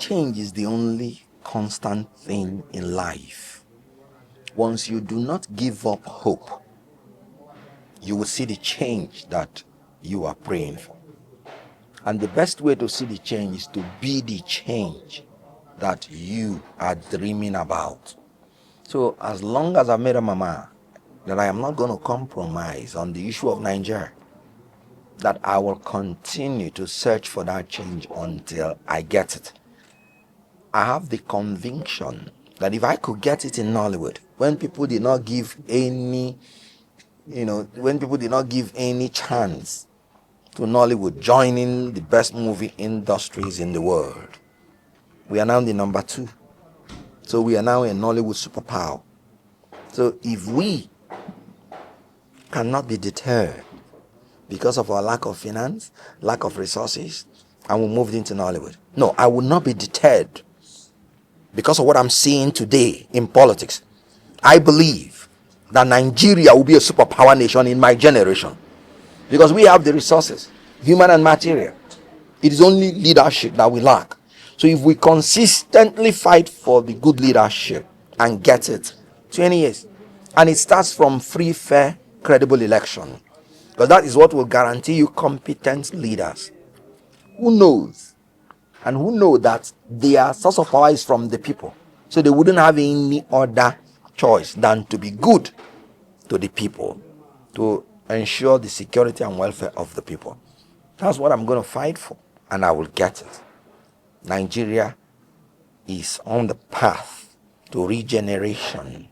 change is the only constant thing in life. Once you do not give up hope, you will see the change that you are praying for. And the best way to see the change is to be the change that you are dreaming about. So as long as I've made a mama that I am not going to compromise on the issue of Nigeria, that I will continue to search for that change until I get it. I have the conviction that if I could get it in Nollywood, when people did not give any chance to Nollywood joining the best movie industries in the world, we are now the number 2. So we are now a Nollywood superpower. So if we cannot be deterred because of our lack of finance, lack of resources, and we moved into Nollywood, no, I will not be deterred because of what I'm seeing today in politics. I believe that Nigeria will be a superpower nation in my generation because we have the resources, human and material. It is only leadership that we lack. So if we consistently fight for the good leadership and get it, 20 years, and it starts from free, fair, credible election, because that is what will guarantee you competent leaders who knows and who know that their source of power is from the people. So they wouldn't have any other choice than to be good to the people, to ensure the security and welfare of the people. That's what I'm going to fight for, and I will get it. Nigeria is on the path to regeneration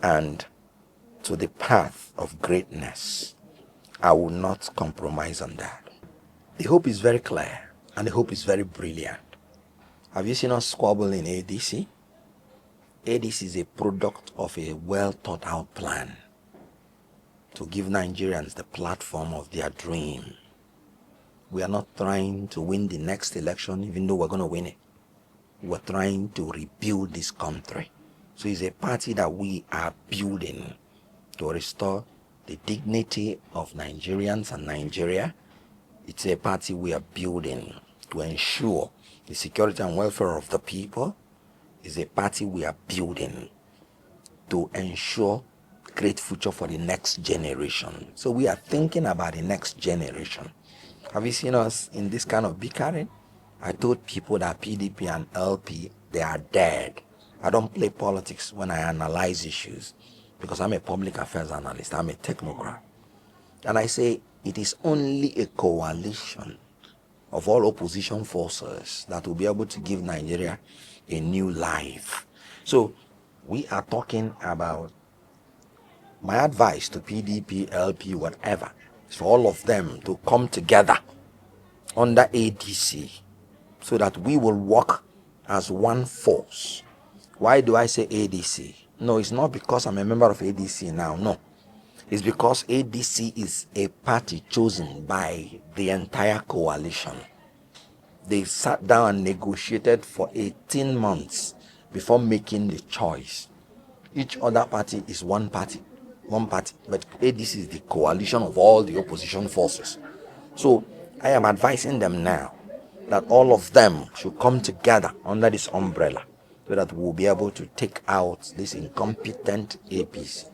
and to the path of greatness. I will not compromise on that. The hope is very clear, and the hope is very brilliant. Have you seen us squabble in ADC? ADC is a product of a well thought out plan to give Nigerians the platform of their dream. We are not trying to win the next election, even though we're going to win it. We're trying to rebuild this country. So it's a party that we are building to restore the dignity of Nigerians and Nigeria. It's a party we are building to ensure the security and welfare of the people. It's a party we are building to ensure great future for the next generation. So we are thinking about the next generation. Have you seen us in this kind of bickering? I told people that PDP and LP, they are dead. I don't play politics when I analyze issues because I'm a public affairs analyst. I'm a technocrat. And I say it is only a coalition of all opposition forces that will be able to give Nigeria a new life. So we are talking about my advice to PDP, LP, whatever, is for all of them to come together under ADC so that we will work as one force. Why do I say ADC? No, it's not because I'm a member of ADC now, no. It's because ADC is a party chosen by the entire coalition. They sat down and negotiated for 18 months before making the choice. Each other party is one party, but ADC is the coalition of all the opposition forces. So I am advising them now that all of them should come together under this umbrella so that we'll be able to take out this incompetent APC.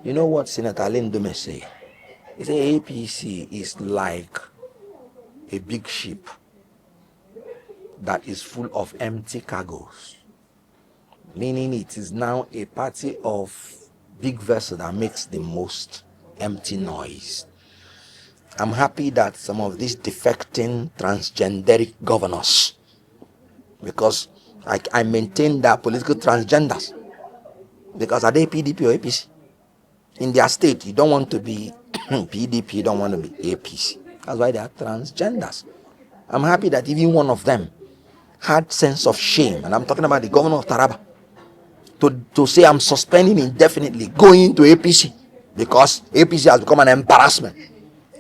You know what Senator Lindume say? He said APC is like a big ship that is full of empty cargoes, meaning it is now a party of big vessel that makes the most empty noise. I'm happy that some of these defecting transgenderic governors, because I maintain that political transgenders, because are they PDP or APC? In their state, you don't want to be PDP, you don't want to be APC. That's why they are transgenders. I'm happy that even one of them had sense of shame, and I'm talking about the governor of Taraba, to say I'm suspending indefinitely going to APC because APC has become an embarrassment.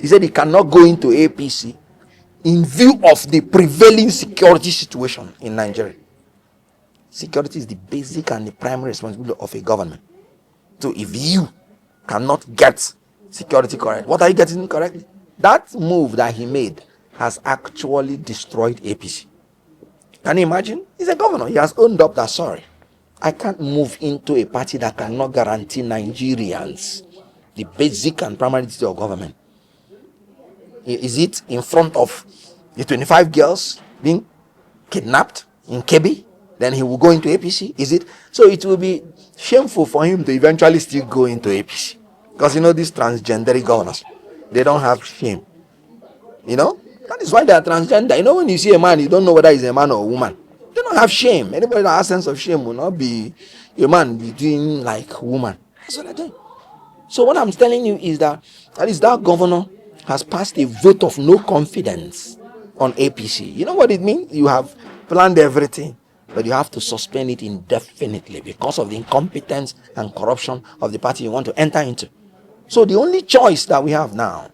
He said he cannot go into APC in view of the prevailing security situation in Nigeria. Security is the basic and the primary responsibility of a government. So if you cannot get security correct, what are you getting correctly? That move that he made has actually destroyed APC. Can you imagine? He's a governor. He has owned up that, sorry, I can't move into a party that cannot guarantee Nigerians the basic and primary duty of government. Is it in front of the 25 girls being kidnapped in Kebbi? Then he will go into APC? Is it? So it will be shameful for him to eventually still go into APC. Because these transgender governors, they don't have shame. That is why they are transgender. When you see a man, you don't know whether he's a man or a woman. They don't have shame. Anybody that has sense of shame will not be a man be doing like a woman. That's what I do. So what I'm telling you is that at least that governor has passed a vote of no confidence on APC. You know what it means? You have planned everything, but you have to suspend it indefinitely because of the incompetence and corruption of the party you want to enter into. So the only choice that we have now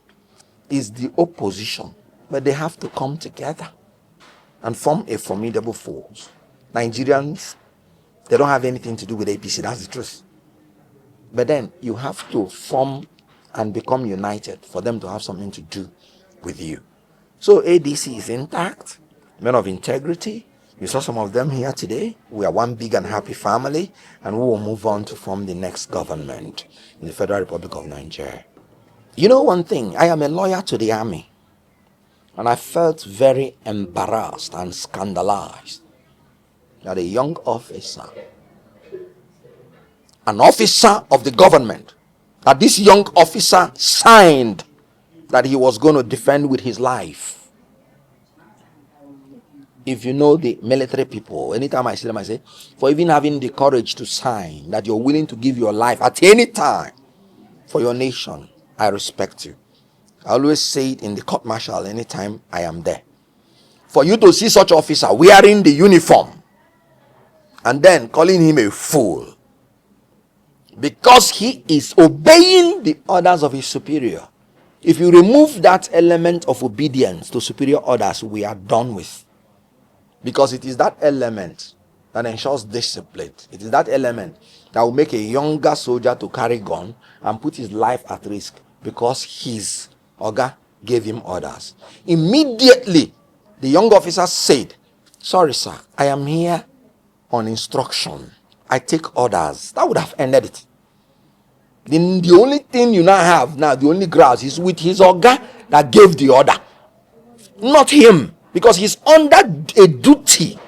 is the opposition, but they have to come together and form a formidable force. Nigerians, they don't have anything to do with APC, that's the truth. But then you have to form and become united for them to have something to do with you. So ADC is intact, men of integrity. You saw some of them here today. We are one big and happy family, and we will move on to form the next government in the Federal Republic of Nigeria. You know one thing, I am a lawyer to the army, and I felt very embarrassed and scandalized that a young officer, an officer of the government, that this young officer signed that he was going to defend with his life. If you know the military people, anytime I see them, I say, for even having the courage to sign that you're willing to give your life at any time for your nation, I respect you. I always say it in the court martial anytime I am there. For you to see such officer wearing the uniform and then calling him a fool because he is obeying the orders of his superior. If you remove that element of obedience to superior orders, we are done with. Because it is that element that ensures discipline. It is that element that will make a younger soldier to carry gun and put his life at risk because his Oga gave him orders. Immediately, the young officer said, sorry sir, I am here on instruction. I take orders. That would have ended it. Then the only thing you now have, the only grouse is with his Oga that gave the order. Not him. Because he's under a duty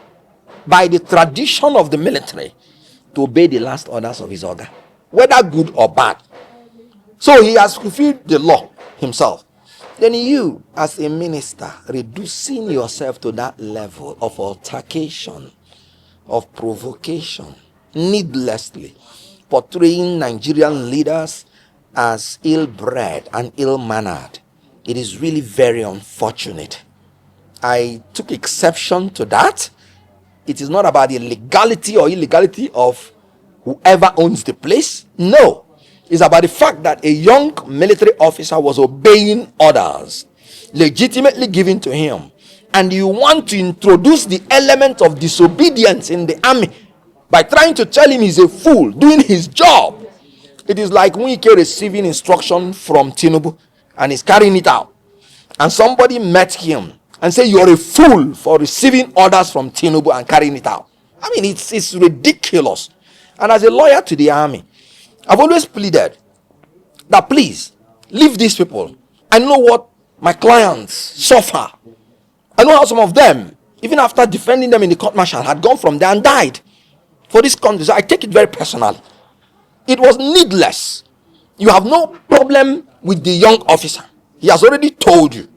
by the tradition of the military to obey the last orders of his Oga, whether good or bad. So he has fulfilled the law himself. Then you, as a minister, reducing yourself to that level of altercation, of provocation, needlessly, portraying Nigerian leaders as ill-bred and ill-mannered, it is really very unfortunate. I took exception to that. It is not about the legality or illegality of whoever owns the place. No. It's about the fact that a young military officer was obeying orders legitimately given to him. And you want to introduce the element of disobedience in the army by trying to tell him he's a fool doing his job. It is like Wike receiving instruction from Tinubu and he's carrying it out. And somebody met him and say you're a fool for receiving orders from Tinubu and carrying it out. I mean, it's ridiculous. And as a lawyer to the army, I've always pleaded that please leave these people. I know what my clients suffer. I know how some of them, even after defending them in the court martial, had gone from there and died for this country. So I take it very personally. It was needless. You have no problem with the young officer. He has already told you.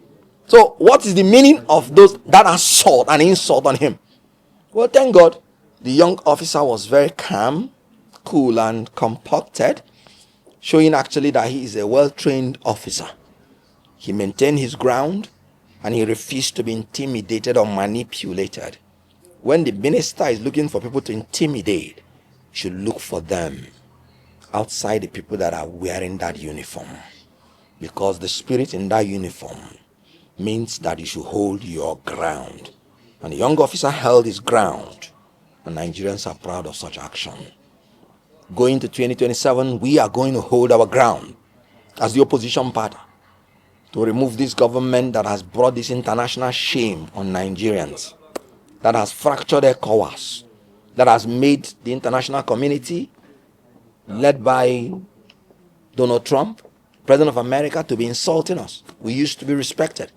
So what is the meaning of those that assault and insult on him? Well, thank God the young officer was very calm, cool and compacted, showing actually that he is a well-trained officer. He maintained his ground and he refused to be intimidated or manipulated. When the minister is looking for people to intimidate, he should look for them outside the people that are wearing that uniform. Because the spirit in that uniform means that you should hold your ground. And the young officer held his ground. And Nigerians are proud of such action. Going to 2027, we are going to hold our ground as the opposition party to remove this government that has brought this international shame on Nigerians. that has fractured ECOWAS, that has made the international community, led by Donald Trump, President of America, to be insulting us. We used to be respected.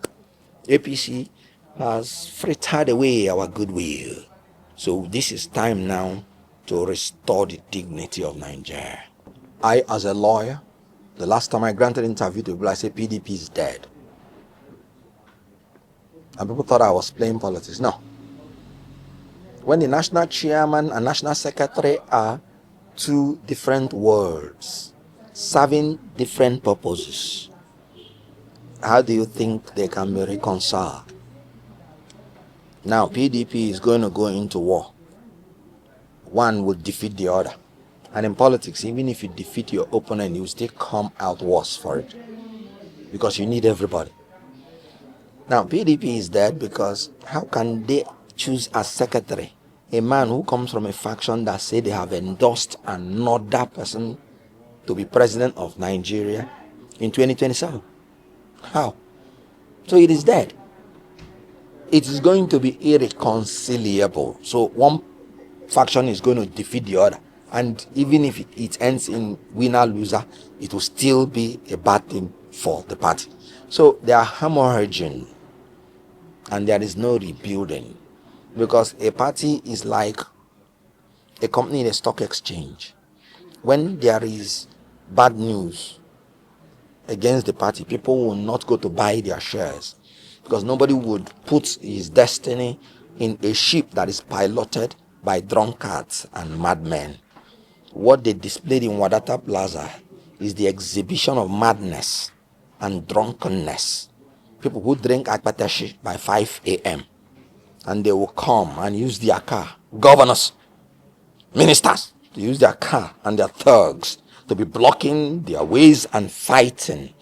APC has frittered away our goodwill. So this is time now to restore the dignity of Nigeria. I, as a lawyer, the last time I granted an interview to people, I said PDP is dead. And people thought I was playing politics. No. When the national chairman and national secretary are two different worlds, serving different purposes, how do you think they can be reconciled? Now, PDP is going to go into war. One will defeat the other. And in politics, even if you defeat your opponent, you still come out worse for it. Because you need everybody. Now, PDP is dead because how can they choose as secretary a man who comes from a faction that say they have endorsed another person to be president of Nigeria in 2027? How? So it is dead. It is going to be irreconcilable. So one faction is going to defeat the other. And even if it ends in winner-loser, it will still be a bad thing for the party. So they are hemorrhaging. And there is no rebuilding. Because a party is like a company in a stock exchange. When there is bad news against the party, people will not go to buy their shares. Because nobody would put his destiny in a ship that is piloted by drunkards and madmen. What they displayed in Wadata Plaza is the exhibition of madness and drunkenness. People who drink akpatashi by 5 a.m. and they will come and use their car. Governors, ministers, to use their car and their thugs to be blocking their ways and fighting.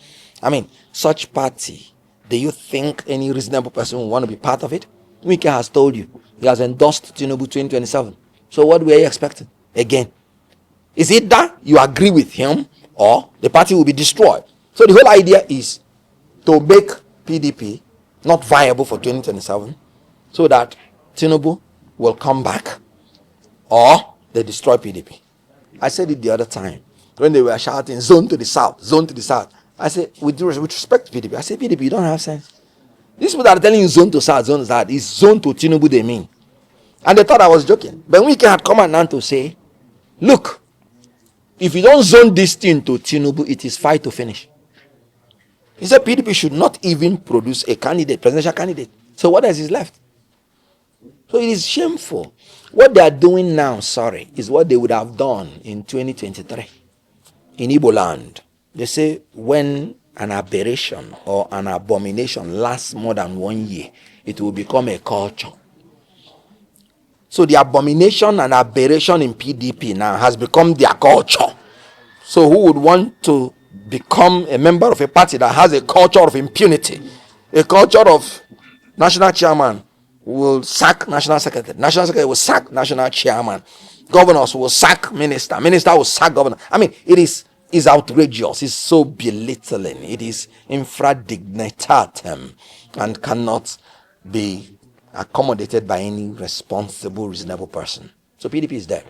I mean, such party, do you think any reasonable person will want to be part of it? Wike has told you, he has endorsed Tinubu 2027. So what were you expecting? Again, is it that you agree with him or the party will be destroyed? So the whole idea is to make PDP not viable for 2027 so that Tinubu will come back or they destroy PDP. I said it the other time when they were shouting zone to the south, zone to the south. I said, with respect to PDP, I said, PDP, you don't have sense. These people that are telling you zone to south is zone to Tinubu they mean. And they thought I was joking. But Wike had come out to say, look, if you don't zone this thing to Tinubu, it is fight to finish. He said PDP should not even produce a candidate, presidential candidate. So what else is left? So it is shameful. What they are doing now, is what they would have done in 2023 in Igbo land. They say when an aberration or an abomination lasts more than 1 year, it will become a culture. So the abomination and aberration in PDP now has become their culture. So who would want to become a member of a party that has a culture of impunity, a culture of national chairman will sack national secretary, national secretary will sack national chairman, governors will sack minister, minister will sack governor? I mean, it is outrageous. It's so belittling. It is infradignitatem and cannot be accommodated by any responsible, reasonable person. So PDP is dead.